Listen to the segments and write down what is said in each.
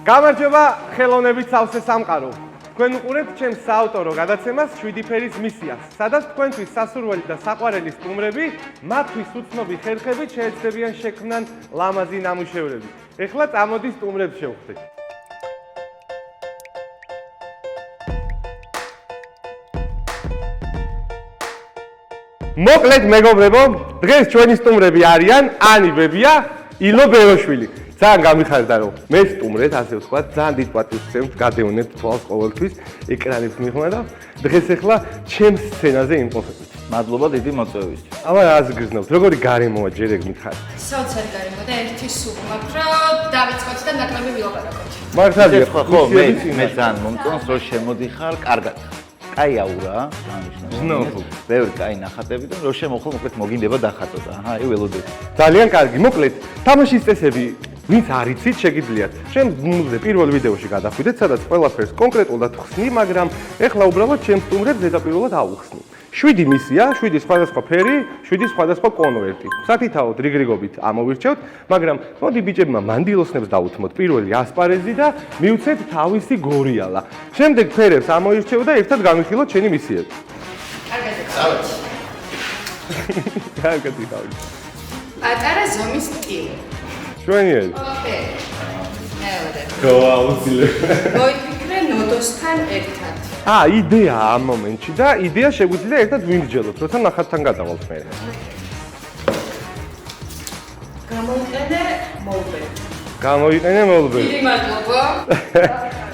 გამარჯობა, ხელოვნებით სავსე სამყარო. თქვენ უყურებთ ჩემს საავტორო გადაცემას 7 ფერის მისიას, სადაც თქვენთვის სასურველი და საყვარელი სტუმრები, მათთვის უცნობი ხერხებით შეეცდებიან შექმნან ლამაზი ნამუშევრები. ეხლა წამოდი სტუმრებს შევხვდეთ. მოკლედ მეგობრებო, დღეს ჩვენი სტუმრები არიან ანი ბებია, ილო ბეროშვილი. ძალიან გამიხარდა რომ მე სტუმრეთ, ასე ვთქვათ, ძალიან დიდ პატივს ვცემთ, გადევნებთ თვალს ყოველთვის ეკრანებს მიღმა და დღეს ახლა ჩემს სცენაზე იმყოფებით. მადლობა დიდი მოწვევისთვის. აბა რას გრძნობთ? როგორი გარემოა ჯერ ეგ მითხარ? საოცარი გარემო და ერთი სულ მაქვს რომ დავიწყოთ და ნაკლები ვილაპარაკოთ. მართალია, ხო, მე ძალიან მომწონს რომ შემოდიხარ, კარგად. კაი აურა, ზნო. ბევრი კაი ნახატები და რომ შემოხო მოკლედ მოგინდება დახატო და აჰა, ველოდები. ძალიან კარგი, მოკლედ თამაშის წესები ვინც არ იცით, შეგიძლიათ ჩემს გუნდზე პირველ ვიდეოში გადახვიდეთ, სადაც ყველაფერს კონკრეტულად ხსნი, მაგრამ ეხლა უბრალოდ ჩემს სტუმრებს ზედაპირულად ავუხსნი. 7 მისია, 7 სხვადასხვა ფერი, 7 სხვადასხვა კონვერტი. სათითაოდ რიგრიგობით ამოვირჩევთ, მაგრამ მოდი ბიჭებმა მანდილოსნებს დაუთმოთ პირველი ასპარეზი და მივცეთ თავისი გორიალა. შემდეგ ფერებს ამოირჩევ და ერთად გამიხილოთ ჩვენი მისიები. კარგად ეკავით. კარგად იკავით. პატარა ზომის ტილო. შვენიერი. ოკეი. მეორე. გაუძლებელი. მოიფიქრე ნოდოსთან ერთად. იდეა ამ მომენტში და იდეა შეგვიძლია ერთად ვიმსჯელოთ, როცა ნახატთან გადავალთ მე. გამოიყენე მოლბერი. დიდი მადლობა.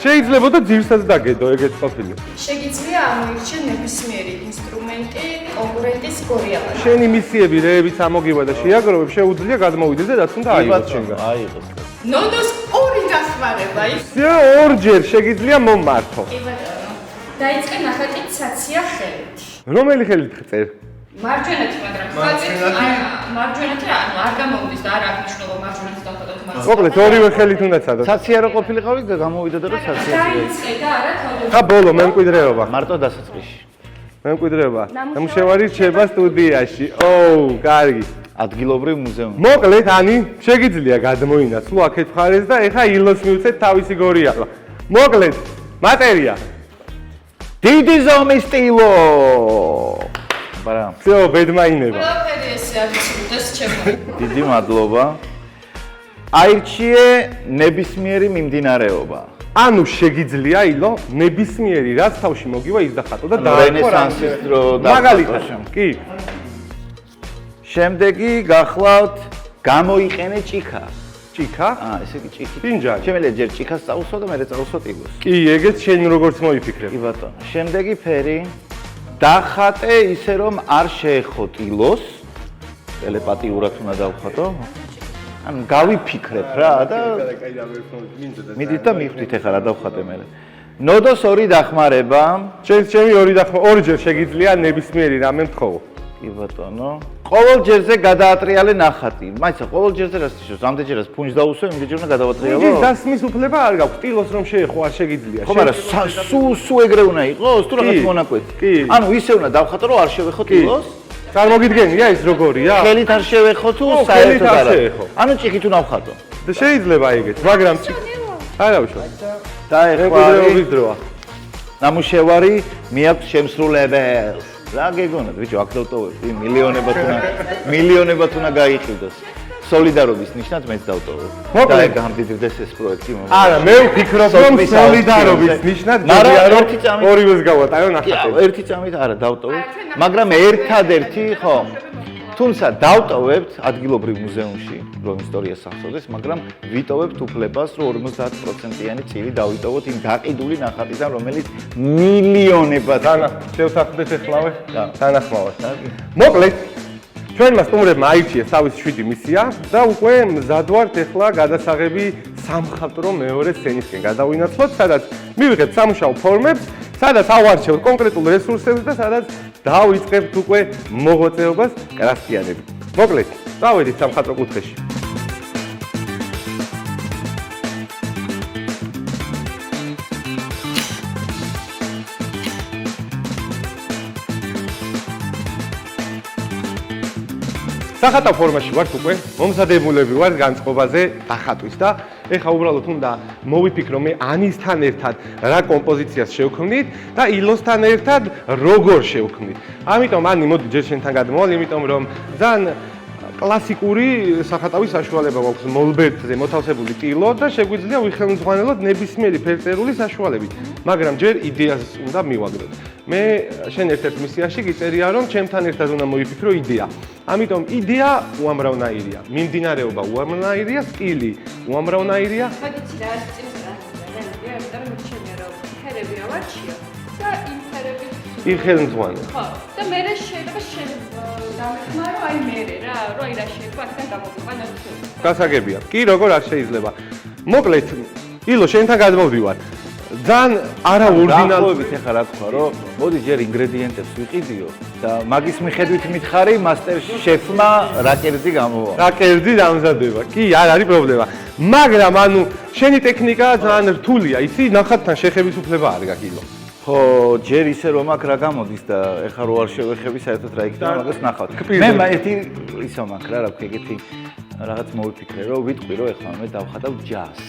შეიძლებოდა ძირსაც დაგედო, ეგეც ყოფილი. შეგიძლია ამოირჩე ნებისმიერი ინსტრუმენტი კონკურენტის გორიალაში. შენი მისიები რეებიც ამოგივა და შეაგროვებ, შეუძლია გადმოვიდეს და რაც უნდა აიღოს შენგან. აიღოს. ნოდოს ორი დახმარება ის. ორჯერ შეგიძლია მომმართო. კი ბატონო. დაიწყე ნახატით საცია ხელით. რომელი ხელით ხწერ? მარჯვენათი, მაგრამ მარჯვენათი არ გამოვიდეს და არ აქვს მნიშვნელობა მარჯვენათი დავხატოთ მას. მოკლედ ორივე ხელით უნდა ცადოთ. საცია რო ყოფილიყავი და გამოვიდა და რომ საცია. დაიწყე და არა თავი. ხა ბოლო მემკვიდრეობა. მარტო დასაწყისში. მემკვიდრეობა. ნამუშევარი რჩება სტუდიაში. კარგი. ადგილობრივ მუზეუმში. მოკლედ ანი, შეგიძლია გადმოინაცვლო აქეთ მხარეს და ეხა ილოს მივცეთ თავისი გორიალა. მოკლედ, მატერია. დიდი ზომის ტილო. ბარა. всё, ბედმაინება. ყველაფერი ესე აღიჩინოს ჩემო. დიდი მადლობა. აირჩიე ნებისმიერი მიმდინარეობა. ანუ შეგიძლია ილო ნებისმიერი რაც თავში მოგივა ის დახატო და რენესანსის დრო მაგალითად. კი. შემდეგი გახლავთ გამოიყენე ჭიქა. ჭიქა? ესე იგი ჭიქი. ფინჯალი. შემიძლია ჯერ ჭიქას წაუსვა და მერე წაუსვა ტილოს. კი, ეგეც შენ როგორც მოიფიქრებ. კი ბატონო. შემდეგი ფერი დახატე ისე რომ არ შეეხო ტილოს. ტელეპათიურად უნდა დავხატო. ანუ გავიფიქრებ რა და მიდით და მიხვდით ახლა რა დავხატე მე. ნოდოს ორი დახმარება. ჩემი ორჯერ შეგიძლია ნებისმიერი რამე მთხოვო. კი ბატონო. ყოველ ჯერზე გადაატრიალე ნახატი. მაიცა ყოველ ჯერზე რას ნიშნავს? ამდენჯერაც ფუნჯს დაუსვე, იმდენჯერ უნდა გადავატრიალო. ის დასმის უფლება არ გაქვს. ტილოს რომ შეეხო არ შეგიძლია. ხო, მაგრამ სუ ეგრე უნდა იყოს, თუ რაღაც მონაკვეთი. ანუ ისე უნდა დავხატო, რომ არ შევეხო ტილოს. წარმოგიდგენია ის როგორია? ხელით არ შევეხო თუ საერთოდ არა. ანუ ჭიქით უნდა ვხატო. და შეიძლება ეგეც, მაგრამ არა უშუალოდ. და ეხლა დროა. ნამუშევარი მიაქვს შემსრულებელს. რა გეგონათ, ბიჭო, აქ დავტოვებ, მილიონებად უნდა გაიყიდოს. სოლიდარობის ნიშნად მეც დავტოვებ. და ეგ გამდიდრდეს ეს პროექტი მომავალში. არა, მე ვფიქრობ, რომ სოლიდარობის ნიშნად ორივეს გავატარო ნახატი. ერთი წამით არა დავტოვებ, მაგრამ ერთადერთი, ხო. თუმცა დავტოვებთ ადგილობრივ მუზეუმში, რომ ისტორიას ახსოვდეს, მაგრამ ვიტოვებთ უფლებას, რომ 50%-იანი წილი დავიტოვოთ იმ გაყიდული ნახატიდან, რომელიც მილიონებად შევსახდეთ ეხლავე თანახმავად. მოკლედ, ჩვენმა სტუმრებმა აირჩიეს თავის 7 მისია და უკვე მზად ვართ ეხლა გადასაღები სამხატვრო მეორე სცენისკენ გადავინაცვლოთ, სადაც მივიღებთ სამუშაო ფორმებს, სადაც ავარჩევთ კონკრეტულ რესურსებს და სადაც დავიწყებთ უკვე მოღვაწეობას კრასტიანებით. მოკლედ, წავედით სამხატვრო კუთხეში. სახატავ ფორმაში ვართ უკვე, მომზადებულები ვართ განწყობაზე დახატვის და ეხლა უბრალოდ უნდა მოვიფიქრო მე ანისთან ერთად რა კომპოზიციას შევქმნით და ილოსთან ერთად როგორ შევქმნით. ამიტომ ანი მოდი ჯერ შენთან გადმოვალ, იმიტომ რომ ძალიან კლასიკური სახატავის საშუალება გვაქვს მოლბერტზე მოთავსებული ტილო და შეგვიძლია ვიხელმძღვანელოთ ნებისმიერი ფერწერული საშუალებით, მაგრამ ჯერ იდეას უნდა მივაგროთ. მე შენ ერთ-ერთ მისიაში გიწერია რომ ჩემთან ერთად უნდა მოვიფიქრო იდეა. ამიტომ იდეა უამრავნაირია, მიმდინარეობა უამრავნაირია, სტილი უამრავნაირია. მაგიცი რა არის წინასწარ რელიგია, იმიტომ რომ მიჩნია რომ ფერები ავარჩიო და იმ ფერებით იხელმძღვანე. ხო, და მე შეიძლება დამეხმარო აი მე რა, რომ აი რა შეიძლება აქედან გამოგვიყვანა თუ. გასაგებია. კი, როგორ არ შეიძლება. მოკლედ, ილო შენთან გადმოვდივარ. ძალიან არაორდინალობით ეხლა რა თქვა რომ მოდი ჯერ ინგრედიენტებს ვიყიდიო და მაგის მიხედვით მითხარი მასტერ შეფმა რა კერძი გამოვა. რა კერძი დამზადება. კი, არ არის პრობლემა. მაგრამ ანუ შენი ტექნიკა ძალიან რთულია. იცი, ნახატთან შეხების უფლება არ გაქვს ილო. ხო, ჯერ ისე რომ აქ რა გამოდის და ეხლა რო არ შევეხები საერთოდ რა იქნება მაგას ნახავთ. მე ერთი ისო მაქვს რა ქვია ეგეთი რაღაც მოვიფიქრე რომ ვიტყვი რომ ეხლა მე დავხატავ ჯაზს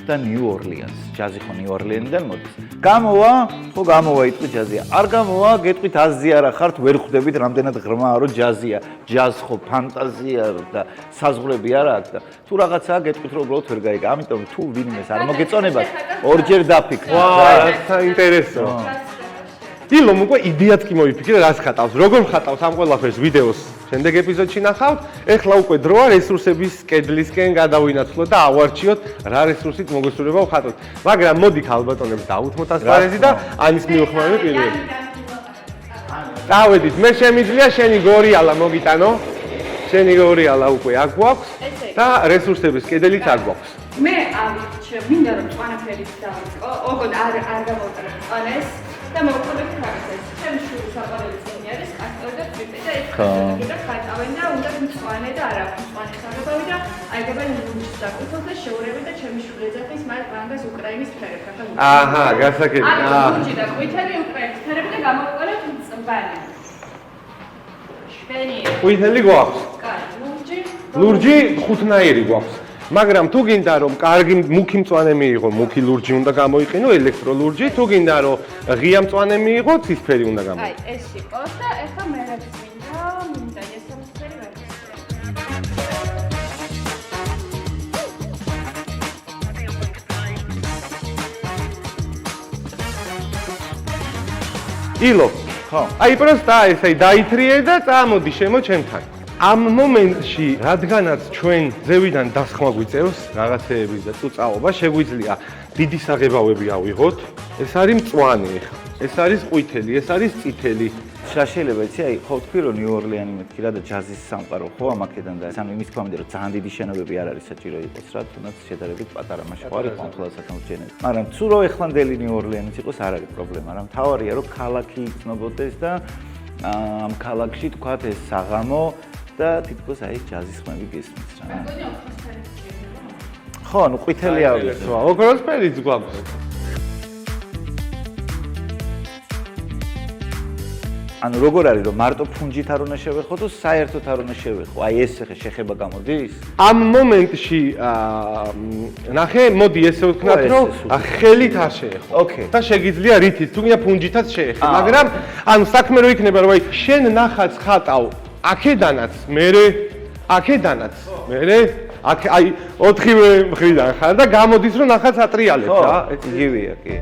და ნიუ ორლიანს. ჯაზი ხო ნიუ ორლიანიდან მოდის. გამოვა, ხო გამოვა იტყვი ჯაზია. არ გამოვა, გეტყვით აზია რა ხართ, ვერ ხვდებით რამდენად ღრმაა რომ ჯაზია. ჯაზ ხო ფანტაზია და საზღვრები არა აქვს და თუ რაღაცაა გეტყვით რომ უბრალოდ ვერ გაიგე. ამიტომ თუ ვინმეს არ მოგეწონებათ, ორჯერ დაფიქრე. ვა, საინტერესო. ილომ უკვე იდეაც კი მოიფიქრე, რას ხატავს, როგორ ხატავს ამ ყველაფერს ვიდეოს. შემდეგ ეპიზოდში ნახავთ. ეხლა უკვე დროა რესურსების კედლისკენ გადავინაცვლოთ და ავარჩიოთ რა რესურსით მოგესურვება ვხატოთ. მაგრამ მოდი ქალბატონებს დავუთმოთ ასპარეზი და ანის მიუხმოვანე პირველი. დავედით, მე შემიძლია შენი გორიალა მოგიტანო. შენი გორიალა უკვე აქ გვაქვს და რესურსების კედელიც აქ გვაქვს. მე ავირჩე, მინდა რომ წვანაფერით დავიწყო, ოღონდ არ გამოვწერე წვანეს და მოვხდები ხარცეს. ჩემი შური საყარელი წინი არის კასტორი და ტრიპე და ეს და ხატავენ და უნდა მწვანე და არ აქვს მწვანე საღებავი და აიგებენ ლურჯს საკუთოს და შეურები და ჩემი შური ეძახის მათ ბანგას უკრაინის ფერებს. აჰა, გასაგებია. ლურჯი და ყვითელი უკრაინის ფერები და გამოვიყოლეთ მწვანე. შვენი. ყვითელი გვაქვს. კაი, ლურჯი. ლურჯი ხუთნაირი გვაქვს. მაგრამ თუ გინდა რომ კარგი მუქი მწვანე მიიღო, მუქი ლურჯი უნდა გამოიყენო, ელექტროლურჯი, თუ გინდა რომ ღია მწვანე მიიღო, ცისფერი უნდა გამოიყენო. აი, ეს იყო და ეხლა მე რაც მინდა ესამსფერი ვარ. ილო, ხო. აი პროსტა ესე დაითრიე და წამოდი შემო ჩემთან. ამ მომენტში, რადგანაც ჩვენ ზევიდან დასხმა გვიწევს რაღაცეების და წუწაობა, შეგვიძლია დიდი საღებავები ავიღოთ. ეს არის მწვანე ეხლა. ეს არის ყვითელი, ეს არის წითელი. რა შეიძლება იცი, აი ხო თქვი რომ ნიუ ორლიანი მეთქი რა და ჯაზის სამყარო ხო ამაკედან და ანუ იმის ქვამდე რომ ძალიან დიდი შენობები არ არის საჭირო იყოს რა, თუნდაც შედარებით პატარა მაშინ ხო არის კონტროლა საკამოჩენილი. მაგრამ თუ რო ეხლანდელი ნიუ ორლიანიც იყოს არ არის პრობლემა, რა მთავარია რომ ქალაქი იცნობოდეს და ამ ქალაქში თქვათ ეს საღამო და თითქოს აი ჯაზის ხმები გესმის რა. ხო, ნუ ყვითელი არის. ხო, ოქროსფერიც გვაქვს. ანუ როგორ არის რომ მარტო ფუნჯით არ უნდა შევეხო თუ საერთოდ არ უნდა შევეხო? აი ეს შეხება გამოდის? ამ მომენტში ნახე, მოდი ესე ვთქვათ, რომ ხელით არ შეეხო. ოკეი. და შეგიძლია რითიც, თუ გინდა ფუნჯითაც შეეხე, მაგრამ ანუ საქმე რო იქნება, რომ აი შენ ნახატს ხატავ აქედანაც, აქედანაც, აი 4-ვე მხრიდან ხარ და გამოდის რომ ნახატს ატრიალებს რა. იგივეა კი.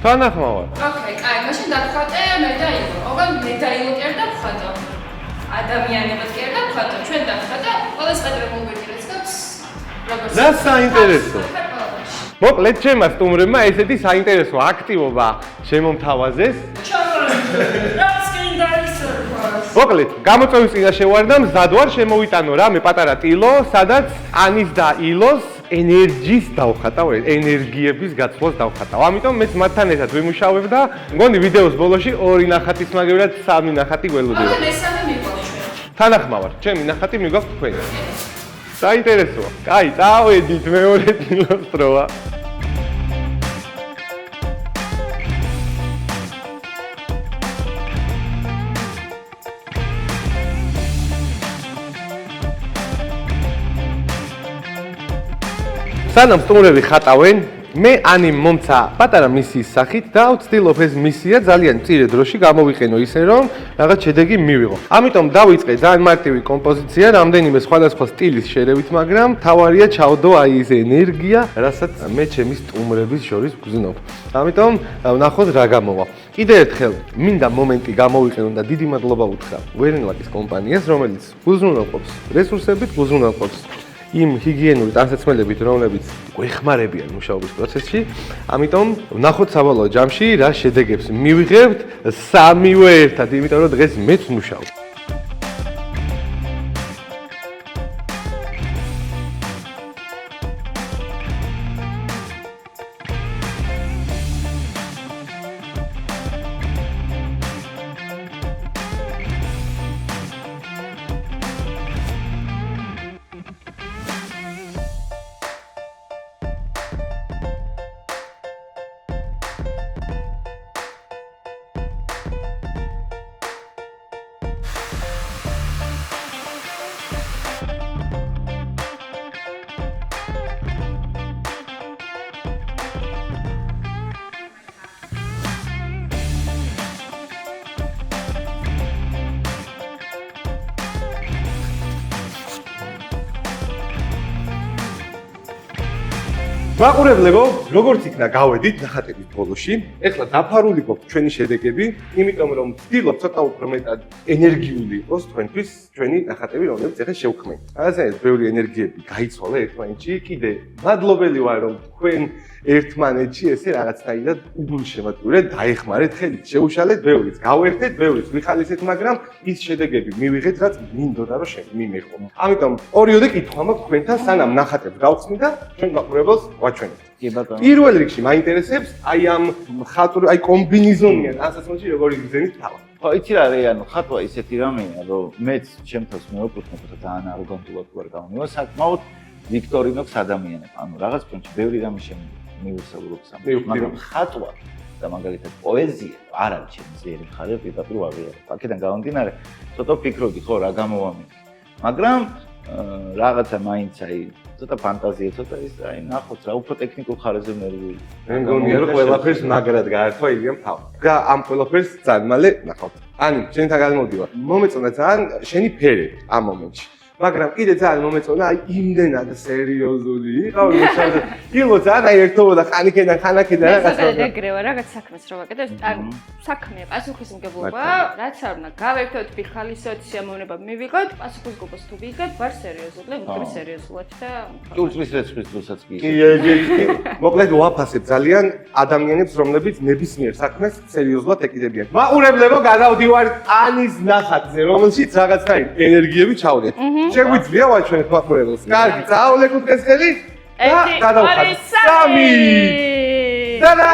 თანახმოვარ. ოკეი, კაი, მაშინ დავხატე მე და ილო. ოღონდ მე და ილო კერ და ვხატო. ადამიანებად კერ და ვხატო. ჩვენ დავხატე, ყველა სპეტრე მოვიგრეს და როგორც და საინტერესო. მოკლედ ჩემმა სტუმრებმა ესეთი საინტერესო აქტივობა შემომთავაზეს. მოკლედ, გამოწვევის წინაშე ვარ და მზად ვარ შემოვიტანო რამე პატარა ტილო, სადაც ანის და ილოს ენერგიის დავხატავ, ენერგიების გაცვლას დავხატავ. ამიტომ მეც მათთან ერთად ვიმუშავებ და მგონი ვიდეოს ბოლოში 2 ნახატის მაგევრად 3 ნახატი გველოდები. მაგრამ მესამე მიგვაქვს ჩვენ. თანახმავარ, ჩემი ნახატი მიგაქვს თქვენ. საინტერესოა. კაი, წავედით მეორე ტილოს დროა. სანამ სტუმრები ხატავენ, მე ანი მომცა პატარა მისიის სახით და ვცდილობ ეს მისია ძალიან მწირე დროში გამოვიყენო ისე რომ რაღაც შედეგი მივიღო. ამიტომ დავიწყე ძალიან მარტივი კომპოზიცია, რამდენიმე სხვადასხვა სტილის შერევით, მაგრამ თავარია ჩავდო აი ეს ენერგია, რასაც მე ჩემი სტუმრების შორის ვგზნობ. ამიტომ ვნახოთ რა გამოვა. კიდევ ერთხელ მინდა მომენტი გამოვიყენო და დიდი მადლობა უთხრა ვერენლაკის კომპანიას, რომელიც უზრუნველყოფს რესურსებით, უზრუნველყოფს იმ ჰიგიენური ტანსაცმელებით, რომლებიც გვეხმარებიან მუშაობის პროცესში. ამიტომ ვნახოთ საბოლოო ჯამში რა შედეგებს მივიღებთ სამივე ერთად, იმიტომ რომ დღეს მეც ვმუშაობ. მაყურებლებო, როგორც იქნა გავედით ნახატების ბოლოში, ეხლა დაფარული გვაქვს ჩვენი შედეგები, იმიტომ რომ ვცდილობ ცოტა უფრო მეტად ენერგიული იყოს თქვენთვის ჩვენი ნახატები, რომლებიც ეხლა შევქმნით. ასე ბევრი ენერგიები გაიცვალა ერთმანეთში, კიდე მადლობელი ვარ რომ თქვენ ერთმანეთში ესე რაღაცნაირად უგულშემატკივრად დაეხმარეთ, ხელით შეუშალეთ, ბევრიც გავერთეთ, ბევრიც ვიხალისეთ, მაგრამ ის შედეგები მივიღეთ, რაც მინდოდა რომ მიმიღო. ამიტომ ორიოდე კითხვა მაქვს თქვენთან, სანამ ნახატებს გავხსნით და ჩვენ მაყურებელს ვაჩვენებთ. კი ბატონო. პირველ რიგში მაინტერესებს აი ამ ხატური, აი კომბინიზონიან ტანსაცმელში როგორი გზენით თავა. ხო, იცი რა არის, ანუ ხატვა ისეთი რამეა, რომ მეც ჩემთავს მოვეკუთვნო და ძალიან აროგანტულად ვარ გამომივა, საკმაოდ ვიქტორინოქს ადამიანებს. ანუ რაღაც ფრონტში ბევრი რამე მივისაუბროთ სამყაროს, მაგრამ ხატვა და მაგალითად პოეზია არ არის ჩემი ძლიერი მხარე, პირდაპირ ვაღიარებ. აქედან გამომდინარე, ცოტა ვფიქრობდი, ხო, რა გამოვამი. მაგრამ რაღაცა მაინც აი ცოტა ფანტაზია, ცოტა ის აი ნახოთ რა, უფრო ტექნიკურ ხარეზე ნერვი. მე მგონია რომ ყველაფერს მაგრად გაართვა ილია თავი. და ამ ყველაფერს ძალიან მალე ნახავთ. ანი, შენთან გადმოვდივარ. მომეწონა ძალიან შენი ფერები ამ მომენტში. მაგრამ კიდე ძალიან მომეწონა აი იმდენად სერიოზული იყავ, რომ ილო ძალიან აი ერთობოდა ხანიკიდან ხანაკიდან რაღაცა. მე ეგრევა რაღაც საქმეს რო ვაკეთებ, ანუ საქმეა პასუხისმგებლობა, რაც არ უნდა გავერთოთ, ვიხალისოთ, სიამოვნება მივიღოთ, პასუხისმგებლობას თუ ვიღებ, ვარ სერიოზული, ვიქნები სერიოზულად და ჭურჭლის რეცხვრის დროსაც კი. კი, მოკლედ ვაფასებ ძალიან ადამიანებს, რომლებიც ნებისმიერ საქმეს სერიოზულად ეკიდებიან. მაყურებლებო, გადავდივარ ანის ნახატზე, რომელშიც რაღაცნაირი ენერგიები ჩავდეთ. შეგვიძლია ვაჩვენოთ მაყურებელს. კარგი, წავლეკოთ ეს ხელი და გადავხატოთ. 3 და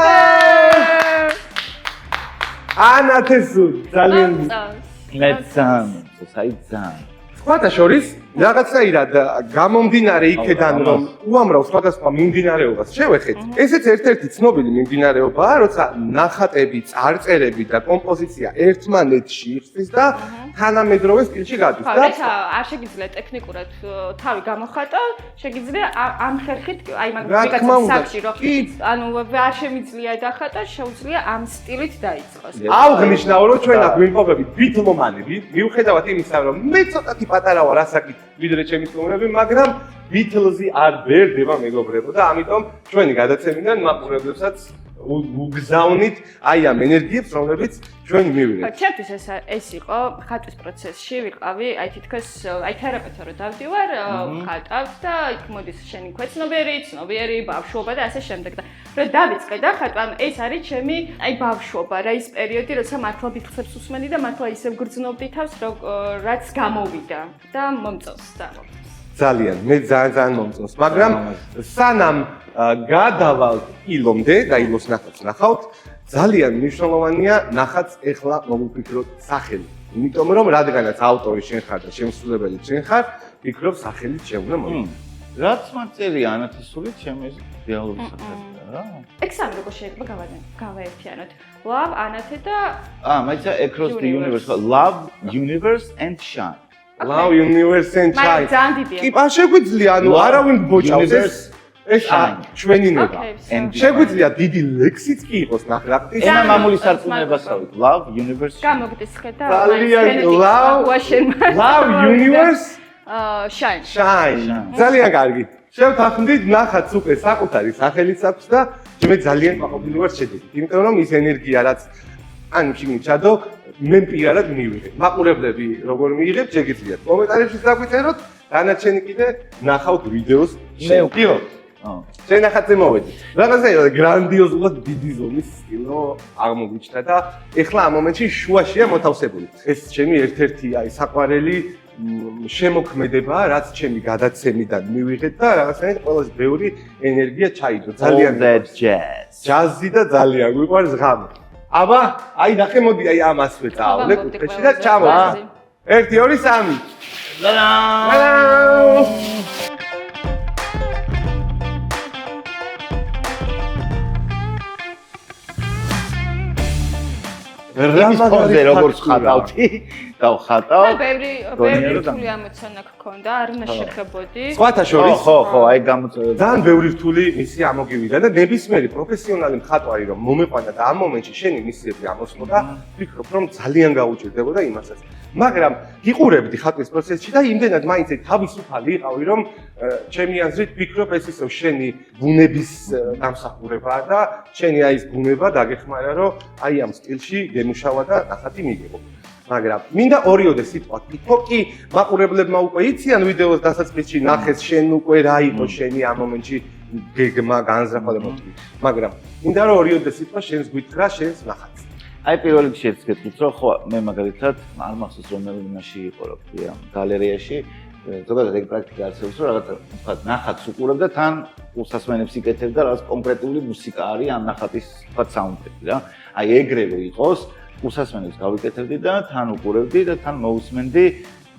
ანათესუ ძალიან მეცან, საიძან. სხვათა შორის რაღაცნაირად გამომდინარე იქედან რომ უამრავ სხვადასხვა მიმდინარეობას შევეხეთ. ესეც ერთ-ერთი ცნობილი მიმდინარეობაა, როცა ნახატები, წარწერები და კომპოზიცია ერთმანეთში იხსნის და თანამედროვე სტილში გადის. და არ შეგიძლია ტექნიკურად თავი გამოხატო, შეგიძლია ამ ხერხით, აი მაგალითად საქმე რო ანუ არ შემიძლია დახატო, შეუძლია ამ სტილით დაიწყოს. აღნიშნავ რომ ჩვენ აქ ვიმყოფებით ბითლომანები, მიუხედავად იმისა რომ მე ცოტათი პატარა ვარ ასაკით ვიდრე ჩემი სტუმრები, მაგრამ ბითლზი არ ბერდება მეგობრებო და ამიტომ ჩვენი გადაცემიდან მაყურებლებსაც უგზავნით აი ამ ენერგიებს, რომლებიც ჩვენ მივიღეთ. ჩემთვის ეს იყო ხატვის პროცესში ვიყავი, აი თითქოს აი თერაპევტად რო დავდივარ, ხატავთ და იქ მოდის შენი ქვეცნობიერი, ცნობიერი, ბავშვობა და ასე შემდეგ და რო დავიწყე და ხატვა, ეს არის ჩემი აი ბავშვობა, რა ის პერიოდი, როცა მართლა ბითლებს უსმენდი და მართლა ისევ გრძნობდი თავს, რაც გამოვიდა და მომწონს და ძალიან მე ძალიან მომწონს, მაგრამ სანამ გადავალ ილომდე და ილოს ნახატს ნახავთ, ძალიან მნიშვნელოვანია ნახატს ეხლა მოვიფიქროთ სახელი. იმიტომ რომ რადგანაც ავტორი შენ ხარ და შემსრულებელი შენ ხარ, ვფიქრობ სახელით შეუძლია მოვიფიქრო. რაც მარწერია ანათესული ჩემი რეალური სახელია რა. ექსამენ როგორ შეიძლება გავაერთიანოთ? Love, ანათე და მაიცა across the universe, love, universe and shine. Love universe and მაგრამ shine. ძალიან დიდია. კი, შეგვიძლია, ანუ არავინ გბოჭავს ეს ჩვენი ნება. შეგვიძლია დიდი ლექსიც კი იყოს ნახრაფტის. ენა მამულის სარწმუნოებასავით, love, universe. გამოგდისხეთ და ძალიან love universe shine. shine. ძალიან კარგი. შევთანხმდით ნახატს უკვე საკუთარი სახელიც აქვს და მე ძალიან მაყოფილი ვარ შედეგით. იმიტომ რომ ის ენერგია რაც ან ჩადო მე პირადად მივიღე. მაყურებლები როგორ მიიღებთ შეგიძლიათ კომენტარებში დაგვიწეროთ, დანარჩენი კიდე ნახავთ ვიდეოს. მე უკიო. შენ ნახატზე მოვედი. რაღაცა გრანდიოზულად დიდი ზომის სტილო აღმოგვიჩნდა და ეხლა ამ მომენტში შუაშია მოთავსებული. ეს ჩემი ერთ-ერთი საყვარელი შემოქმედებაა, რაც ჩემი გადაცემიდან მივიღეთ და რაღაცნაირად ყველაზე ბევრი ენერგია ჩაიდო. ძალიან ჯაზი და ძალიან გვიყვარს ღამე. აბა, აი ნახე მოდი აი ამას ვეწავლე კუთხეში და ჩამოვა. 1 2 3. იმის ფონზე როგორც ხატავდი, დავხატავ. ბევრი რთული ამოცანა გქონდა, არ უნდა შეხებოდი. სხვათა შორის ხო, აი გამოწვევი. ძალიან ბევრი რთული მისია ამოგივიდა და ნებისმიერი პროფესიონალი მხატვარი რომ მომეყვანა და ამ მომენტში შენი მისიები ამოსმოდა, ვფიქრობ რომ ძალიან გაუჭირდებოდა იმასაც. მაგრამ გიყურებდი ხატვის პროცესში და იმდენად მაინც თავისუფალი იყავი რომ ჩემი აზრით ვფიქრობ ეს ისევ შენი ბუნების დამსახურებაა და შენი აი ეს ბუნება დაგეხმარა რომ აი ამ სტილში გემუშავა და ნახატი მიგიღო. მაგრამ მინდა ორიოდე სიტყვა გითხრა კი მაყურებლებმა უკვე იციან ვიდეოს დასაწყისში ნახეს შენ უკვე რა იყო შენი ამ მომენტში გეგმა განზრახვა და მოთხოვნა. მაგრამ მინდა რომ ორიოდე სიტყვა შენს გითხრა შენს ნახატს. აი პირველ რიგში ერთ გეტყვით რომ ხო მე მაგალითად არ მახსოვს რომელი იმაში იყო რა ქვია გალერეაში ზოგადად ეგ პრაქტიკა არსებობს რომ რაღაცა თქვა ნახატს უყურებ და თან უსასმენებს იკეთებ და რაღაც კონკრეტული მუსიკა არის ამ ნახატის თქვა საუნდტრეკი რა აი ეგრევე იყოს უსასმენებს გავიკეთებდი და თან უყურებდი და თან მოусმენდი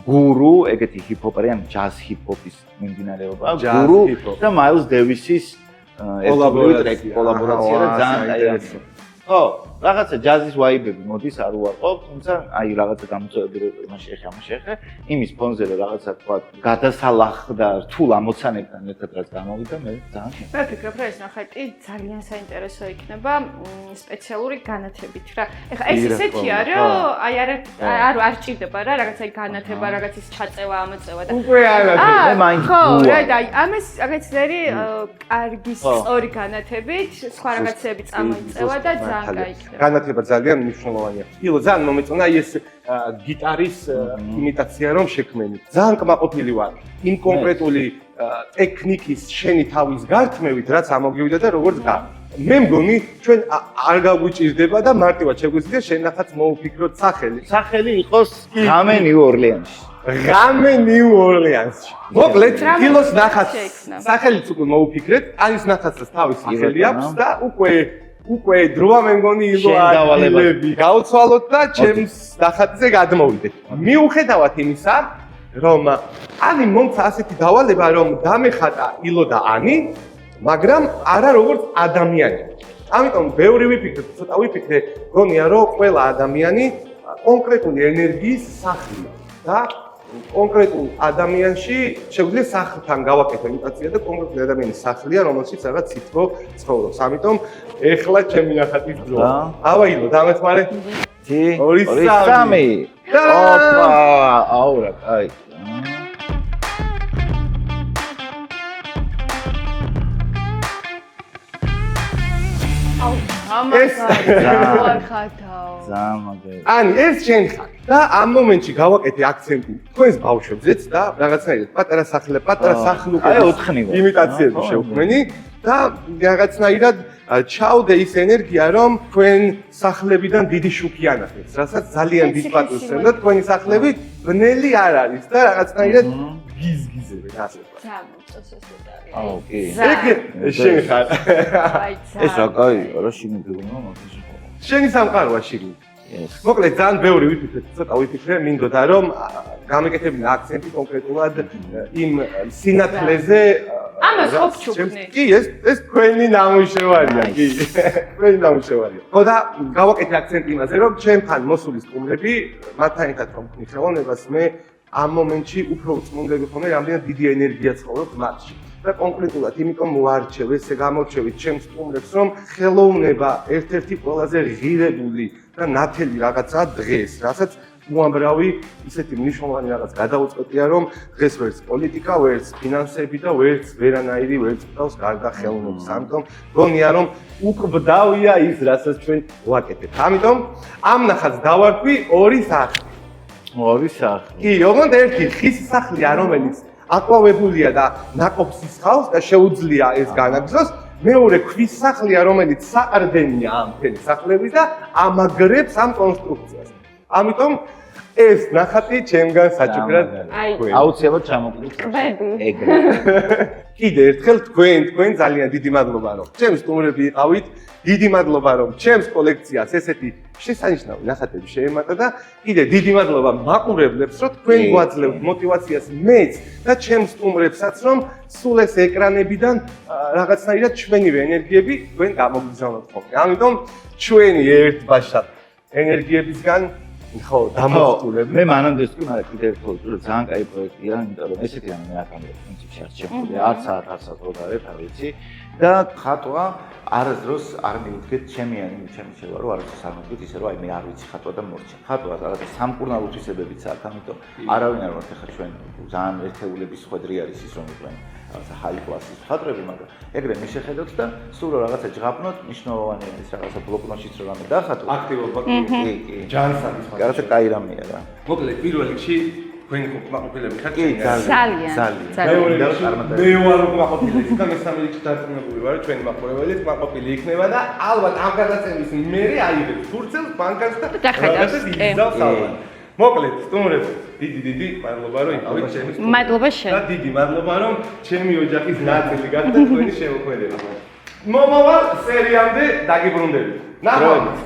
გურუ ეგეთი ჰიპ-ჰოპ არის ან ჯაზ ჰიპ-ჰოპის მიმდინარეობა გურუ და მაილს დევისის კოლაბორაცია და ძალიან ხო რაღაცა ჯაზის ვაიბები მოდის არ უარყოფ, თუმცა აი რაღაცა გამოწვევები რომ შეხე, იმის ფონზე რომ რაღაცა თქვა გადასალახდა რთულ ამოცანებთან ერთად რაც გამოვიდა, მე ძალიან მე ვფიქრობ, რომ ეს ნახატი ძალიან საინტერესო იქნება სპეციალური განათებით რა. ეხლა ეს ისეთია, რომ აი არ ჭირდება რა, რაღაცა განათება, რაღაცის ჩაწევა, ამოწევა და უკვე არა, მე მაინც ხო, რა და აი ამას რაღაც ძერი კარგი სწორი განათებით, სხვა რაღაცები წამოიწევა და ძალიან კაი. განათება ძალიან მნიშვნელოვანია. ილო ძალიან მომეწონა ეს გიტარის იმიტაცია რომ შექმენი. ძალიან კმაყოფილი ვარ იმ კონკრეტული ტექნიკის შენი თავის გართმევით, რაც ამოგივიდა და როგორც მე მგონი ჩვენ არ გაგვიჭირდება და მარტივად შეგვიძლია შენ ნახატს მოვფიქროთ სახელი. სახელი იყოს ღამე ნიუ-ორლეანში. ღამე ნიუ-ორლეანში. მოკლედ, ილოს ნახატს სახელიც უკვე მოვფიქრეთ, ანის ნახატსაც თავის სახელი აქვს და უკვე დროა მე მგონი ილო აღელები გავცვალოთ და ჩემს ნახატზე გადმოვიდეთ. მიუხედავად იმისა, რომ ანი მომცა ასეთი დავალება, რომ დამეხატა ილო და ანი, მაგრამ არა როგორც ადამიანი. ამიტომ ბევრი ვიფიქრე, ცოტა ვიფიქრე, გონია რომ ყველა ადამიანი კონკრეტული ენერგიის სახლია და კონკრეტულ ადამიანში შეგვიძლია სახლთან გავაკეთო იმიტაცია და კონკრეტული ადამიანის სახლია, რომელშიც რაღაც სითბო ცხოვრობს. ამიტომ ეხლა ჩემი ნახატის დროა. ავაილო, დამეხმარე. 2 3. ოპა, აურა, აი. ეს ani ეს შენ ხარ და ამ მომენტში გავაკეთე აქცენტი თქვენს ბავშვებზეც და რაღაცნაირად პატარა სახლუკების იმიტაციები შევქმენი და რაღაცნაირად ჩავდე ის ენერგია რომ თქვენ სახლებიდან დიდი შუქი ანახეთ რასაც ძალიან დიდ პატივს სცემდა თქვენი სახლები ბნელი არ არის და რაღაცნაირად გიზგიზ იზრდება ასე. გამოწეს ეს უდარი. აუ, კი. ეგ შენ ხარ. აი ეს რა კაია, რა შეგიძლია მაგას. შენი სამყაროა შიგნით. ეს. მოკლედ ძალიან ბევრი ვიფიქრე, ცოტა ვიფიქრე, მინდოდა რომ გამეკეთებინა აქცენტი კონკრეტულად იმ სინათლეზე. ამას ხო ვჩუქნი? კი, ეს თქვენი ნამუშევარია, კი. თქვენი ნამუშევარია. ხო და გავაკეთე აქცენტი იმაზე, რომ ჩემთან მოსული სტუმრები, მათთან ერთად რომ ვქნი ხელოვნებას, მე ამ მომენტში უფრო წმუნდები ხომ რამდენად დიდი ენერგია ცხოვრობ მათში. და კონკრეტულად იმიტომ მოარჩევ ესე გამორჩევით ჩემს სტუმრებს, რომ ხელოვნება ერთ-ერთი ყველაზე ღირებული და ნათელი რაღაცაა დღეს, რასაც უამრავი ისეთი მნიშვნელოვანი რაღაც გადაუწყვეტია, რომ დღეს ვერც პოლიტიკა, ვერც ფინანსები და ვერც ვერანაირი ვერც ყავს გარდა ხელოვნების. ამიტომ გონია რომ უკვდავია ის, რასაც ჩვენ ვაკეთებთ. ამიტომ ამ ნახატს დავარქვი ორი სახლი. ორი სახლი. კი, ოღონდ ერთი ხის სახლია, რომელიც აკლავებულია და ნაკობს ისხავს და შეუძლია ეს განაგზოს. მეორე ქვის სახლია, რომელიც საყრდენია ამ მთელი სახლების და ამაგრებს ამ კონსტრუქციას. ამიტომ ეს ნახატი ჩემგან საჩუქრად თქვენ. აუცილებლად ჩამოგვიდეთ. ეგრე. კიდე ერთხელ თქვენ ძალიან დიდი მადლობა რომ ჩემს სტუმრები იყავით. დიდი მადლობა რომ ჩემს კოლექციას ესეთი შესანიშნავი ნახატები შეემატა და კიდე დიდი მადლობა მაყურებლებს რომ თქვენ გვაძლევთ мотиваციას მეც და ჩემს სტუმრებსაც რომ სულ ეს ეკრანებიდან რაღაცნაირად ჩვენივე ენერგიები თქვენ გამოგზავნოთ ხოლმე. ამიტომ ჩვენი ერთბაშად ენერგიებისგან ხო დამოწურებ. მე მანამდე ვთქვი, მაგრამ კიდევ ერთხელ ძალიან კაი პროექტია, იმიტომ რომ ესეთი რამე არ გამიაქვს პრინციპში არჩეული. არც რო დავეთ, არ ვიცი. და ხატვა არასდროს არ მივუდგეთ ჩემი შევა, რომ არასდროს არ მივუდგეთ ისე რომ აი მე არ ვიცი ხატვა და მორჩა. ხატვა რაღაცა სამკურნალო თვისებებიც აქვს, ამიტომ არავინ არ ვართ ახლა ჩვენ ძალიან ერთეულების ხვედრი არის ის რომ იყვნენ რაღაცა ჰაი კლასის ხატრები, მაგრამ ეგრე მიშეხედოთ და სულ რომ რაღაცა ჯღაპნოთ, მნიშვნელოვანი არის რაღაცა ბლოკნოტშიც რომ რამე დახატო. აქტივობა კი. ჯანსაღის მაგ რაღაცა კაი რამეა რა. მოკლედ პირველ რიგში თქვენ კმაყოფილები ხართ? ძალიან. მეორე რიგში მე ვარ კმაყოფილები და მესამე რიგში დარწმუნებული ვარ ჩვენი მაყურებელი კმაყოფილი იქნება და ალბათ ამ გადაცემის მერე აიღებს ფურცელს ბანკას და დახედავს. მოკლედ სტუმრებს დიდი მადლობა რომ იყავით ჩემი სტუმრები. მადლობა შენ. და დიდი მადლობა რომ ჩემი ოჯახის ნაწილი გახდა თქვენი შემოქმედება. მომავალ სერიამდე დაგიბრუნდებით. ნახვამდის.